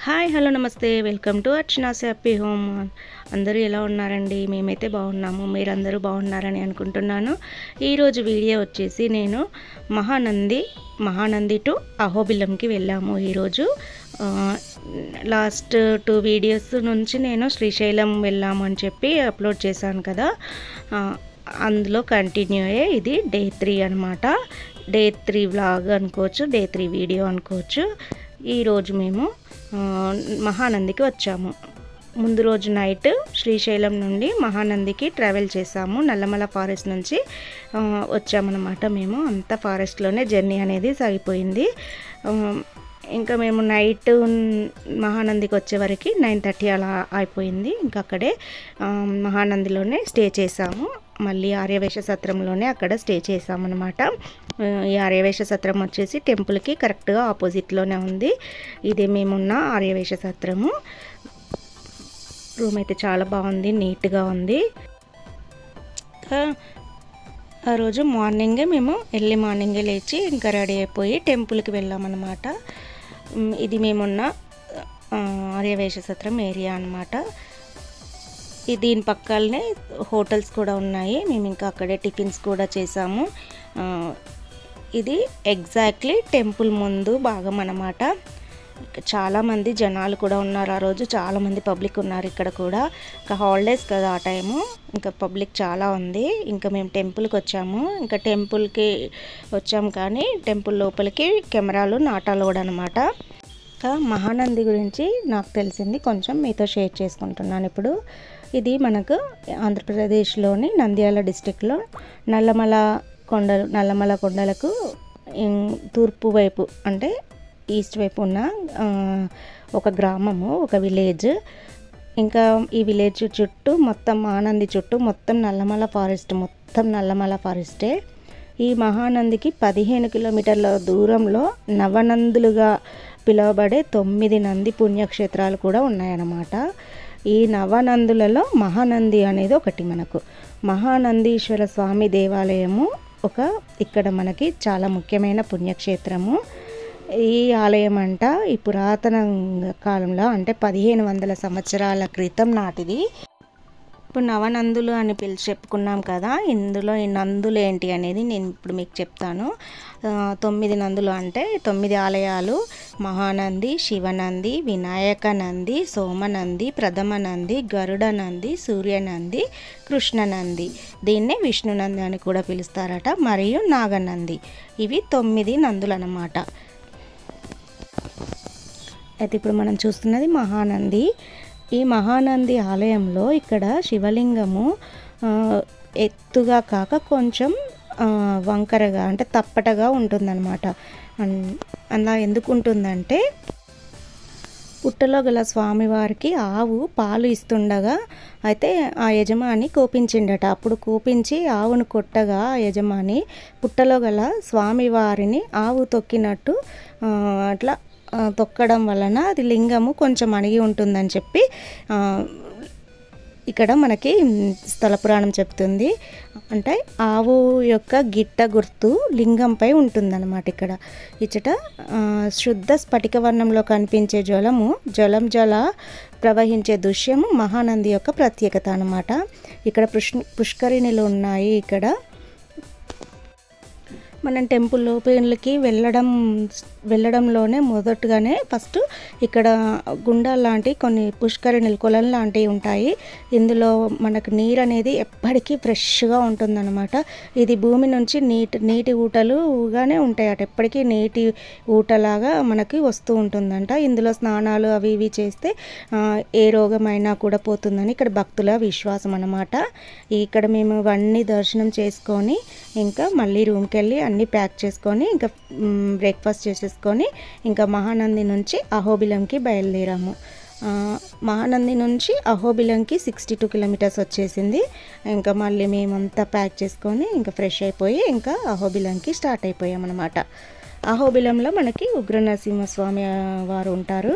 Hi hello నమస్తే welcome to Archana's happy home. అందరూ ఎలా ఉన్నారండి? మేమైతే బాగున్నాము, మీరందరూ బాగున్నారని అనుకుంటున్నాను. ఈరోజు వీడియో వచ్చేసి నేను మహానంది టు అహోబిలంకి వెళ్ళాము. ఈరోజు లాస్ట్ 2 వీడియోస్ నుంచి నేను శ్రీశైలం వెళ్ళాము అని చెప్పి అప్లోడ్ చేశాను కదా, అందులో కంటిన్యూ అయ్యే ఇది డే 3 అనమాట. డే 3 వ్లాగ్ అనుకోవచ్చు, డే 3 వీడియో అనుకోవచ్చు. ఈరోజు మేము మహానందికి వచ్చాము. ముందు రోజు నైట్ శ్రీశైలం నుండి మహానందికి ట్రావెల్ చేసాము. నల్లమల ఫారెస్ట్ నుంచి వచ్చామన్నమాట. మేము అంతా ఫారెస్ట్లోనే జర్నీ అనేది సాగిపోయింది. ఇంకా మేము నైట్ మహానందికి వచ్చేవరకు 9:30 అలా అయిపోయింది. ఇంకా అక్కడే మహానందిలోనే స్టే చేసాము. మళ్ళీ ఆర్యవేశ సత్రంలోనే అక్కడ స్టే చేసామన్నమాట. ఈ ఆర్యవేశ సత్రం వచ్చేసి టెంపుల్కి కరెక్ట్గా ఆపోజిట్లోనే ఉంది. ఇదే మేమున్న ఆర్యవేశ సత్రము. రూమ్ అయితే చాలా బాగుంది, నీట్గా ఉంది. ఆ రోజు మార్నింగే మేము ఎర్లీ మార్నింగే లేచి ఇంకా రెడీ అయిపోయి టెంపుల్కి వెళ్ళామన్నమాట. ఇది మేమున్న ఆర్యవేశ సత్రం ఏరియా అన్నమాట. దీని పక్కనే హోటల్స్ కూడా ఉన్నాయి. మేము ఇంకా అక్కడే టిఫిన్స్ కూడా చేసాము. ఇది ఎగ్జాక్ట్లీ టెంపుల్ ముందు భాగం అన్నమాట. చాలామంది జనాలు కూడా ఉన్నారు. ఆ రోజు చాలామంది పబ్లిక్ ఉన్నారు ఇక్కడ కూడా. ఇంకా హాలిడేస్ కదా ఆ టైము, ఇంకా పబ్లిక్ చాలా ఉంది. ఇంకా మేము టెంపుల్కి వచ్చాము. ఇంకా టెంపుల్కి వచ్చాము కానీ టెంపుల్ లోపలికి కెమెరాలు నాటాలు కూడా అనమాట. ఇంకా మహానంది గురించి నాకు తెలిసింది కొంచెం మీతో షేర్ చేసుకుంటున్నాను ఇప్పుడు. ఇది మనకు ఆంధ్రప్రదేశ్లోని నంద్యాల డిస్టిక్లో నల్లమల కొండలకు తూర్పు వైపు అంటే ఈస్ట్ వైపు ఉన్న ఒక గ్రామము, ఒక విలేజ్. ఇంకా ఈ విలేజ్ చుట్టూ మొత్తం మహానంది చుట్టూ మొత్తం నల్లమల ఫారెస్టే. ఈ మహానందికి 15 కిలోమీటర్ల దూరంలో నవనందులుగా పిలువబడే 9 నంది పుణ్యక్షేత్రాలు కూడా ఉన్నాయన్నమాట. ఈ నవనందులలో మహానంది అనేది ఒకటి. మనకు మహానందీశ్వర స్వామి దేవాలయము ఇక్కడ మనకి చాలా ముఖ్యమైన పుణ్యక్షేత్రము. ఈ ఆలయం అంట ఈ పురాతన కాలంలో అంటే 1500 సంవత్సరాల క్రితం నాటిది. ఇప్పుడు నవనందులు అని చెప్పుకున్నాం కదా, ఇందులో ఈ నందులు ఏంటి అనేది నేను ఇప్పుడు మీకు చెప్తాను. 9 నందులు అంటే 9 ఆలయాలు: మహానంది, శివనంది, వినాయక నంది, సోమనంది, ప్రథమ నంది, గరుడ నంది, సూర్యనంది, కృష్ణనంది, దీన్నే విష్ణునంది అని కూడా పిలుస్తారట, మరియు నాగనంది. ఇవి 9 నందులు అన్నమాట. అయితే ఇప్పుడు మనం చూస్తున్నది మహానంది. ఈ మహానంది ఆలయంలో ఇక్కడ శివలింగము ఎత్తుగా కాక కొంచెం వంకరగా అంటే తప్పటగా ఉంటుందన్నమాట. అలా ఎందుకు ఉంటుందంటే, పుట్టలో గల స్వామివారికి ఆవు పాలు ఇస్తుండగా అయితే ఆ యజమాని కోపించిండట. అప్పుడు కోపించి ఆవును కొట్టగా ఆ యజమాని పుట్టలో గల స్వామివారిని ఆవు తొక్కినట్టు అట్లా తొక్కడం వలన అది లింగము కొంచెం అణిగి ఉంటుందని చెప్పి ఇక్కడ మనకి స్థల పురాణం చెప్తుంది. అంటే ఆవు యొక్క గిట్ట గుర్తు లింగంపై ఉంటుందన్నమాట. ఇక్కడ ఇచ్చట శుద్ధ స్ఫటిక వర్ణంలో కనిపించే జల ప్రవహించే దృశ్యము మహానంది యొక్క ప్రత్యేకత అన్నమాట. ఇక్కడ పుష్కరిణిలు ఉన్నాయి. ఇక్కడ మనం టెంపుల్ లోపలికి వెళ్ళడంలోనే మొదటగానే ఫస్ట్ ఇక్కడ గుండాలు లాంటి కొన్ని పుష్కరిణిలు, కొలను లాంటివి ఉంటాయి. ఇందులో మనకు నీరు అనేది ఎప్పటికీ ఫ్రెష్గా ఉంటుందన్నమాట. ఇది భూమి నుంచి నీటి ఊటలుగానే ఉంటాయట, ఎప్పటికీ నీటి ఊటలాగా మనకి వస్తూ ఉంటుందంట. ఇందులో స్నానాలు అవి ఇవి చేస్తే ఏ రోగమైనా కూడా పోతుందని ఇక్కడ భక్తుల విశ్వాసం అన్నమాట. ఇక్కడ మేము ఇవన్నీ దర్శనం చేసుకొని ఇంకా మళ్ళీ రూమ్కి వెళ్ళి అన్నీ ప్యాక్ చేసుకొని ఇంకా బ్రేక్ఫాస్ట్ చేసేసుకొని ఇంకా మహానంది నుంచి అహోబిలంకి బయలుదేరాము. మహానంది నుంచి అహోబిలంకి 62 కిలోమీటర్స్ వచ్చేసింది. ఇంకా మళ్ళీ మేమంతా ప్యాక్ చేసుకొని ఇంకా ఫ్రెష్ అయిపోయి ఇంకా అహోబిలంకి స్టార్ట్ అయిపోయామన్నమాట. అహోబిలంలో మనకి ఉగ్ర నరసింహస్వామి వారు ఉంటారు.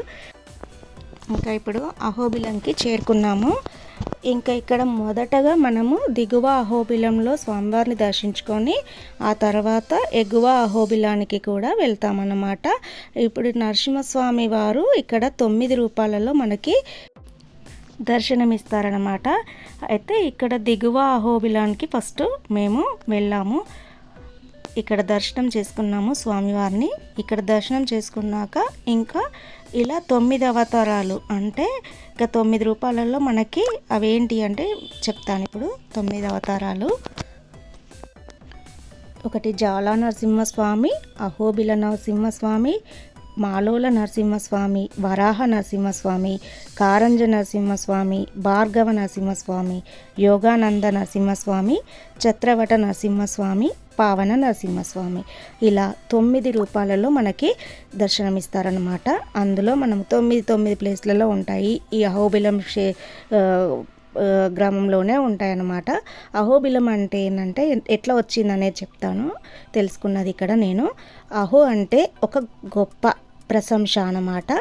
ఇంకా ఇప్పుడు అహోబిలంకి చేరుకున్నాము. ఇంకా ఇక్కడ మొదటగా మనము దిగువ అహోబిలంలో స్వామివారిని దర్శించుకొని ఆ తర్వాత ఎగువ అహోబిలానికి కూడా వెళ్తామన్నమాట. ఇప్పుడు నరసింహస్వామి వారు ఇక్కడ 9 రూపాలలో మనకి దర్శనమిస్తారనమాట. అయితే ఇక్కడ దిగువ అహోబిలానికి ఫస్ట్ మేము వెళ్ళాము. ఇక్కడ దర్శనం చేసుకున్నాము స్వామివారిని. ఇక్కడ దర్శనం చేసుకున్నాక ఇంకా ఇలా 9 అవతారాలు అంటే ఇక 9 రూపాలలో మనకి అవేంటి అంటే చెప్తాను ఇప్పుడు. 9 అవతారాలు, ఒకటి జ్వాలా నరసింహస్వామి, అహోబిల నరసింహస్వామి, మాలోల నరసింహస్వామి, వరాహ నరసింహస్వామి, కారంజ నరసింహస్వామి, భార్గవ నరసింహస్వామి, యోగానంద నరసింహస్వామి, చత్రవట నరసింహస్వామి, పావన నరసింహస్వామి, ఇలా 9 రూపాలలో మనకి దర్శనమిస్తారనమాట. అందులో మనం 9 ప్లేస్లలో ఉంటాయి. ఈ అహోబిలం గ్రామంలోనే ఉంటాయన్నమాట. అహోబిలం అంటే ఏంటంటే ఎట్లా వచ్చిందనేది చెప్తాను, తెలుసుకున్నది ఇక్కడ నేను. అహో అంటే ఒక గొప్ప ప్రశంస అన్నమాట.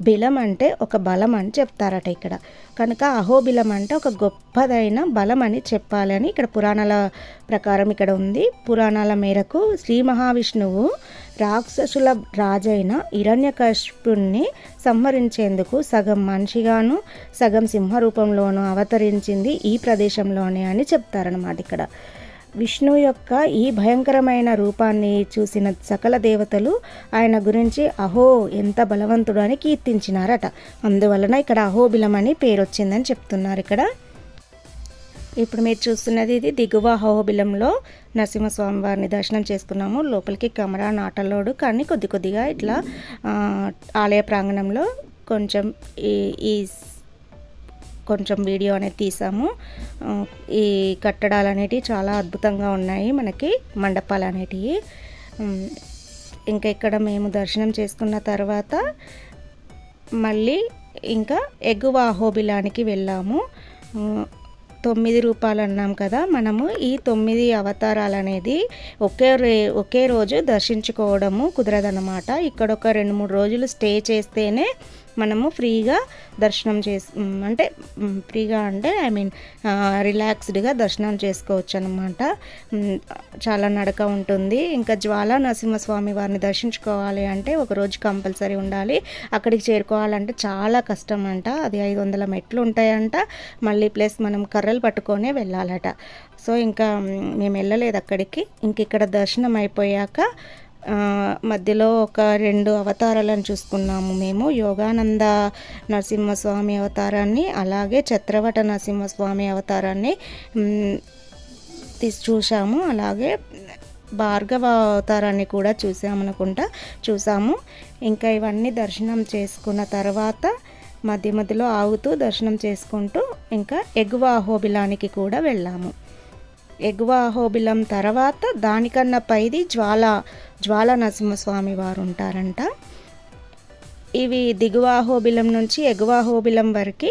బిలం అంటే ఒక బలం అని చెప్తారట ఇక్కడ. కనుక అహోబిలం అంటే ఒక గొప్పదైన బలం అని చెప్పాలని ఇక్కడ పురాణాల ప్రకారం ఇక్కడ ఉంది. పురాణాల మేరకు శ్రీ మహావిష్ణువు రాక్షసుల రాజైన హిరణ్యకశిపుణ్ణి సంహరించేందుకు సగం మనిషిగాను సగం సింహరూపంలోనూ అవతరించింది ఈ ప్రదేశంలోనే అని చెప్తారన్నమాట ఇక్కడ. విష్ణు యొక్క ఈ భయంకరమైన రూపాన్ని చూసిన సకల దేవతలు ఆయన గురించి అహో ఎంత బలవంతుడు అని కీర్తించినారట. అందువలన ఇక్కడ అహోబిలం అని పేరు వచ్చిందని చెప్తున్నారు ఇక్కడ. ఇప్పుడు మీరు చూస్తున్నది ఇది దిగువ అహోబిలంలో నరసింహస్వామి వారిని దర్శనం చేసుకున్నాము. లోపలికి కెమెరా నాటలోడు, కానీ కొద్దిగా ఇట్లా ఆలయ ప్రాంగణంలో కొంచెం వీడియో అనేది తీసాము. ఈ కట్టడాలు అనేటివి చాలా అద్భుతంగా ఉన్నాయి, మనకి మండపాలు అనేటివి. ఇంకా ఇక్కడ మేము దర్శనం చేసుకున్న తర్వాత మళ్ళీ ఇంకా ఎగువ అహోబిలానికి వెళ్ళాము. 9 రూపాయలు అన్నాం కదా, మనము ఈ 9 అవతారాలు అనేది ఒకే రోజు దర్శించుకోవడము కుదరదన్నమాట. ఇక్కడ ఒక 2-3 రోజులు స్టే చేస్తేనే మనము ఫ్రీగా దర్శనం అంటే ఫ్రీగా అంటే రిలాక్స్డ్గా దర్శనం చేసుకోవచ్చు అనమాట. చాలా నడక ఉంటుంది. ఇంకా జ్వాలా నరసింహస్వామి వారిని దర్శించుకోవాలి అంటే ఒకరోజు కంపల్సరీ ఉండాలి. అక్కడికి చేరుకోవాలంటే చాలా కష్టం అంట. అది 500 మెట్లు ఉంటాయంట. మళ్ళీ ప్లస్ మనం కర్రలు పట్టుకొనే వెళ్ళాలట. సో ఇంకా మేము వెళ్ళలేదు అక్కడికి. ఇంక ఇక్కడ దర్శనం అయిపోయాక మధ్యలో ఒక 2 అవతారాలను చూసుకున్నాము మేము. యోగానంద నరసింహస్వామి అవతారాన్ని, అలాగే చత్రవట నరసింహస్వామి అవతారాన్ని చూసాము. అలాగే భార్గవ అవతారాన్ని కూడా చూసాము. ఇంకా ఇవన్నీ దర్శనం చేసుకున్న తర్వాత మధ్యలో ఆగుతూ దర్శనం చేసుకుంటూ ఇంకా ఎగువ అహోబిలానికి కూడా వెళ్ళాము. ఎగువ అహోబిలం తర్వాత దానికన్నా పైది జ్వాలా నరసింహస్వామి వారు ఉంటారంట. ఇవి దిగువ అహోబిలం నుంచి ఎగువ అహోబిలం వరకు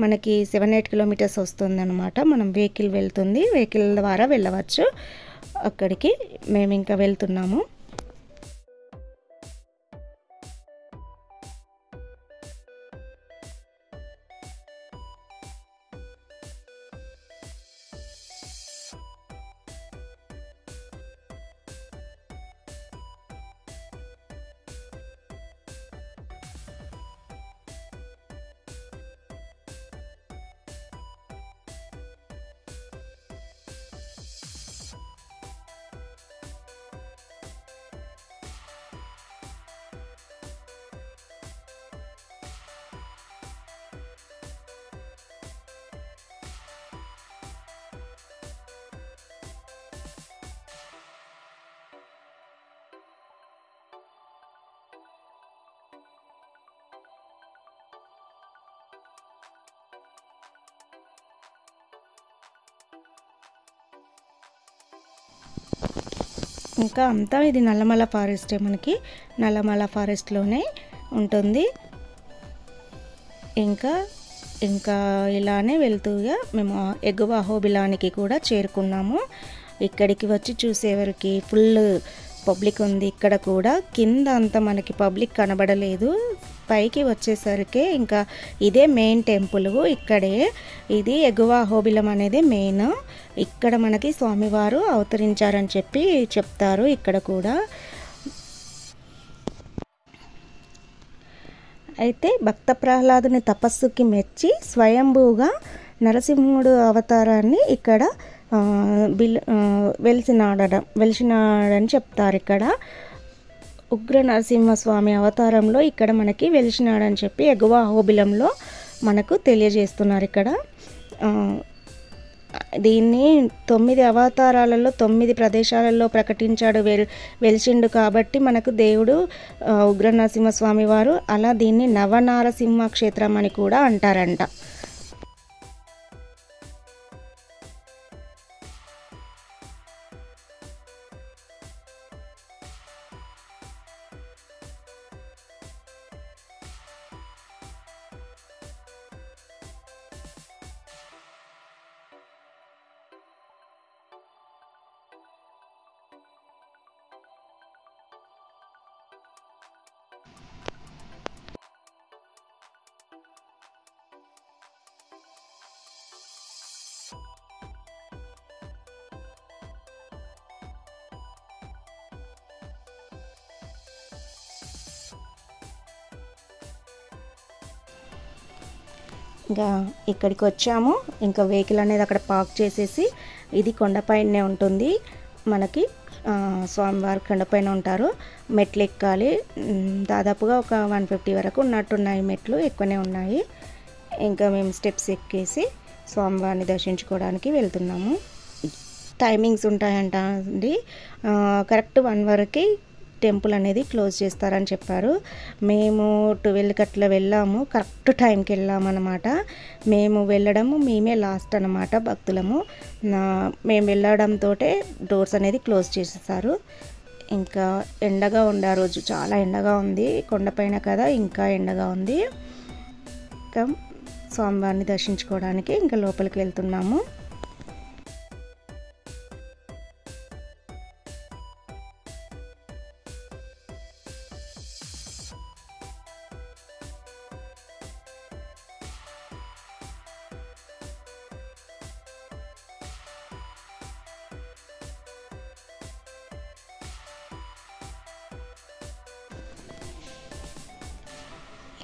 మనకి 7-8 కిలోమీటర్స్ వస్తుందన్నమాట. మనం వెహికల్ ద్వారా వెళ్ళవచ్చు అక్కడికి. మేము ఇంకా వెళ్తున్నాము. ఇంకా అంతా ఇది నల్లమల ఫారెస్టే, మనకి నల్లమల ఫారెస్ట్లోనే ఉంటుంది. ఇంకా ఇలానే వెళ్తూగా మేము ఎగువ అహోబిలానికి కూడా చేరుకున్నాము. ఇక్కడికి వచ్చి చూసేవరకు ఫుల్ పబ్లిక్ ఉంది. ఇక్కడ కూడా కింద అంతా మనకి పబ్లిక్ కనబడలేదు. పైకి వచ్చేసరికి ఇంకా ఇదే మెయిన్ టెంపుల్. ఇక్కడే ఇది ఎగువ అహోబిలం అనేది మెయిన్. ఇక్కడ మనకి స్వామివారు అవతరించారని చెప్పి చెప్తారు. ఇక్కడ కూడా అయితే భక్త ప్రహ్లాదుని తపస్సుకి మెచ్చి స్వయంభూగా నరసింహుడు అవతారాన్ని ఇక్కడ వెలిసినాడని చెప్తారు. ఇక్కడ ఉగ్ర నరసింహస్వామి అవతారంలో ఇక్కడ మనకి వెలిసినాడని చెప్పి ఎగువ అహోబిలంలో మనకు తెలియజేస్తున్నారు. ఇక్కడ దీన్ని 9 అవతారాలలో 9 ప్రదేశాలలో ప్రకటించాడు, వెలిసిండు కాబట్టి మనకు దేవుడు ఉగ్ర నరసింహస్వామి వారు. అలా దీన్ని నవనారసింహ క్షేత్రం అని కూడా అంటారంట. ఇంకా ఇక్కడికి వచ్చాము. ఇంకా వెహికల్ అనేది అక్కడ పార్క్ చేసేసి, ఇది కొండపైనే ఉంటుంది మనకి. స్వామివారి కొండపైన ఉంటారు. మెట్లు ఎక్కాలి. దాదాపుగా ఒక 150 వరకు ఉన్నట్టున్నాయి మెట్లు, ఎక్కువనే ఉన్నాయి. ఇంకా మేము స్టెప్స్ ఎక్కేసి స్వామివారిని దర్శించుకోవడానికి వెళ్తున్నాము. టైమింగ్స్ ఉంటాయంట అండి. కరెక్ట్ 1 వరకు టెంపుల్ అనేది క్లోజ్ చేస్తారని చెప్పారు. మేము 12కి అట్లా వెళ్ళాము. కరెక్ట్ టైంకి వెళ్ళామన్నమాట. మేమే లాస్ట్ అన్నమాట భక్తులము. మేము వెళ్ళడంతో డోర్స్ అనేది క్లోజ్ చేసేసారు. ఇంకా ఎండగా ఉంది ఆ రోజు, చాలా ఎండగా ఉంది. కొండపైన కదా, ఇంకా ఎండగా ఉంది. ఇంకా స్వామివారిని దర్శించుకోవడానికి ఇంకా లోపలికి వెళ్తున్నాము.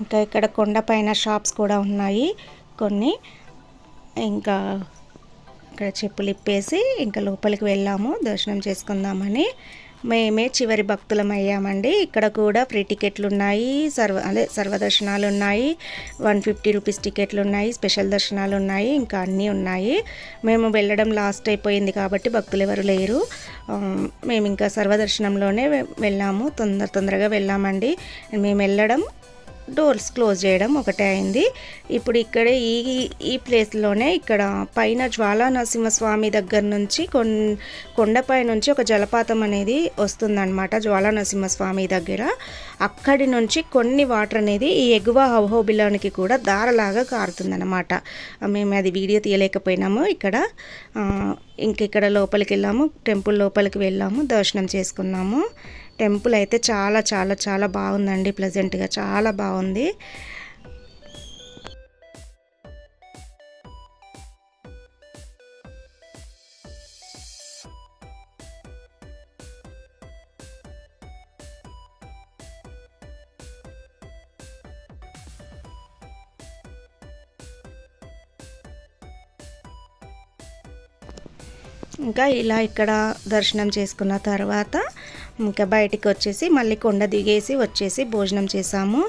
ఇంకా ఇక్కడ కొండపైన షాప్స్ కూడా ఉన్నాయి కొన్ని. ఇంకా ఇక్కడ చెప్పులు ఇప్పేసి ఇంకా లోపలికి వెళ్ళాము దర్శనం చేసుకుందామని. మేమే చివరి భక్తులం అయ్యామండి. ఇక్కడ కూడా ఫ్రీ టికెట్లు ఉన్నాయి, సర్వదర్శనాలు ఉన్నాయి, 150 రూపీస్ టికెట్లు ఉన్నాయి, స్పెషల్ దర్శనాలు ఉన్నాయి, ఇంకా అన్నీ ఉన్నాయి. మేము వెళ్ళడం లాస్ట్ అయిపోయింది కాబట్టి భక్తులు ఎవరు లేరు. మేము ఇంకా సర్వదర్శనంలోనే వెళ్ళాము. తొందరగా వెళ్ళామండి. మేము వెళ్ళడం, డోర్స్ క్లోజ్ చేయడం ఒకటే అయింది. ఇప్పుడు ఇక్కడ ఈ ప్లేస్లోనే ఇక్కడ పైన జ్వాలా నరసింహస్వామి దగ్గర నుంచి కొండపై నుంచి ఒక జలపాతం అనేది వస్తుందన్నమాట. జ్వాలా నరసింహస్వామి దగ్గర అక్కడి నుంచి కొన్ని వాటర్ అనేది ఈ ఎగువ అహోబిలానికి కూడా దారలాగా కారుతుందన్నమాట. మేము అది వీడియో తీయలేకపోయినాము. ఇక్కడ లోపలికి వెళ్ళాము, టెంపుల్ లోపలికి వెళ్ళాము, దర్శనం చేసుకున్నాము. టెంపుల్ అయితే చాలా చాలా చాలా బాగుందండి. ప్లెజెంట్గా చాలా బాగుంది. ఇంకా ఇలా ఇక్కడ దర్శనం చేసుకున్న తర్వాత ఇంకా బయటికి వచ్చేసి మళ్ళీ కొండ దిగేసి వచ్చేసి భోజనం చేసాము.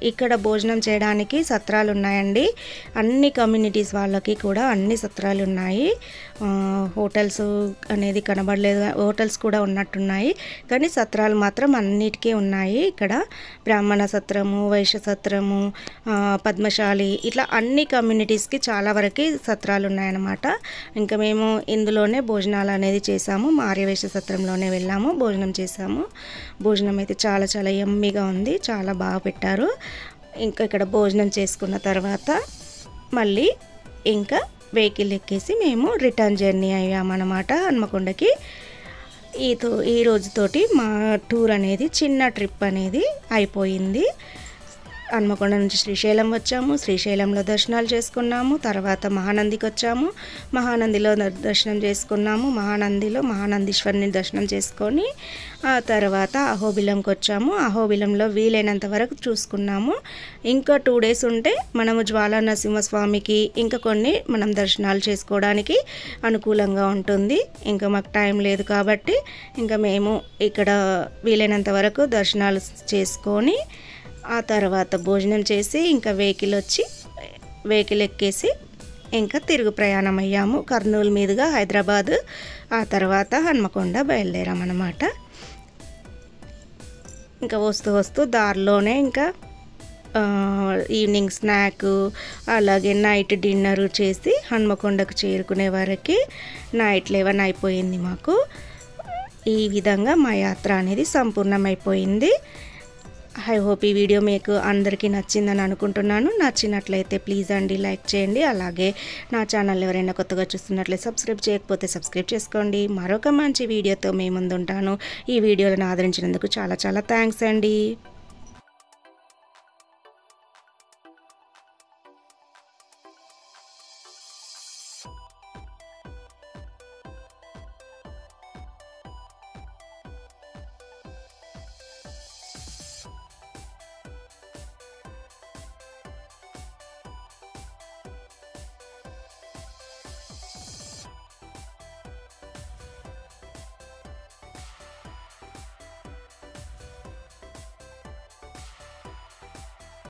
ఇక్కడ భోజనం చేయడానికి సత్రాలు ఉన్నాయండి. అన్ని కమ్యూనిటీస్ వాళ్ళకి కూడా అన్ని సత్రాలు ఉన్నాయి. హోటల్స్ అనేది కనబడలేదు, హోటల్స్ కూడా ఉన్నట్టున్నాయి కానీ సత్రాలు మాత్రం అన్నిటికీ ఉన్నాయి. ఇక్కడ బ్రాహ్మణ సత్రము, వైశ్య సత్రము, పద్మశాలి, ఇట్లా అన్ని కమ్యూనిటీస్కి చాలా వరకు సత్రాలు ఉన్నాయన్నమాట. ఇంకా మేము ఇందులోనే భోజనాలు అనేది చేసాము. ఆర్యవైశ్య సత్రంలోనే వెళ్ళాము, భోజనం చేసాము. భోజనం అయితే చాలా చాలా యమ్మీగా ఉంది, చాలా బాగా పెట్టారు. ఇంకా ఇక్కడ భోజనం చేసుకున్న తర్వాత మళ్ళీ ఇంకా వెహికల్ ఎక్కేసి మేము రిటర్న్ జర్నీ అయ్యామన్నమాట హన్మకొండకి. ఈ రోజుతోటి మా టూర్ అనేది చిన్న ట్రిప్ అనేది అయిపోయింది. హన్మకొండ నుంచి శ్రీశైలం వచ్చాము. శ్రీశైలంలో దర్శనాలు చేసుకున్నాము. తర్వాత మహానందికి వచ్చాము. మహానందిలో దర్శనం చేసుకున్నాము. మహానందిలో మహానందీశ్వరిని దర్శనం చేసుకొని ఆ తర్వాత అహోబిలంకి వచ్చాము. అహోబిలంలో వీలైనంత వరకు చూసుకున్నాము. ఇంకా 2 డేస్ ఉంటే మనము జ్వాలా నరసింహస్వామికి ఇంకా కొన్ని మనం దర్శనాలు చేసుకోవడానికి అనుకూలంగా ఉంటుంది. ఇంకా మాకు టైం లేదు కాబట్టి ఇంకా మేము ఇక్కడ వీలైనంత వరకు దర్శనాలు చేసుకొని ఆ తర్వాత భోజనం చేసి ఇంకా వెహికల్ ఎక్కేసి ఇంకా తిరుగు ప్రయాణం అయ్యాము. కర్నూలు మీదుగా హైదరాబాద్, ఆ తర్వాత హన్మకొండ బయలుదేరామన్నమాట. ఇంకా వస్తూ దారిలోనే ఇంకా ఈవినింగ్ స్నాక్ అలాగే నైట్ డిన్నర్ చేసి హన్మకొండకు చేరుకునే వరకు నైట్ 11 అయిపోయింది మాకు. ఈ విధంగా మా యాత్ర అనేది సంపూర్ణమైపోయింది. ఐ హోప్ ఈ వీడియో మీకు అందరికీ నచ్చిందని అనుకుంటున్నాను. నచ్చినట్లయితే ప్లీజ్ అండి లైక్ చేయండి. అలాగే నా ఛానల్ ఎవరైనా కొత్తగా చూస్తున్నట్లయితే సబ్స్క్రైబ్ చేయకపోతే సబ్స్క్రైబ్ చేసుకోండి. మరొక మంచి వీడియోతో మీ ముందు ఉంటాను. ఈ వీడియోలను ఆదరించినందుకు చాలా థ్యాంక్స్ అండి.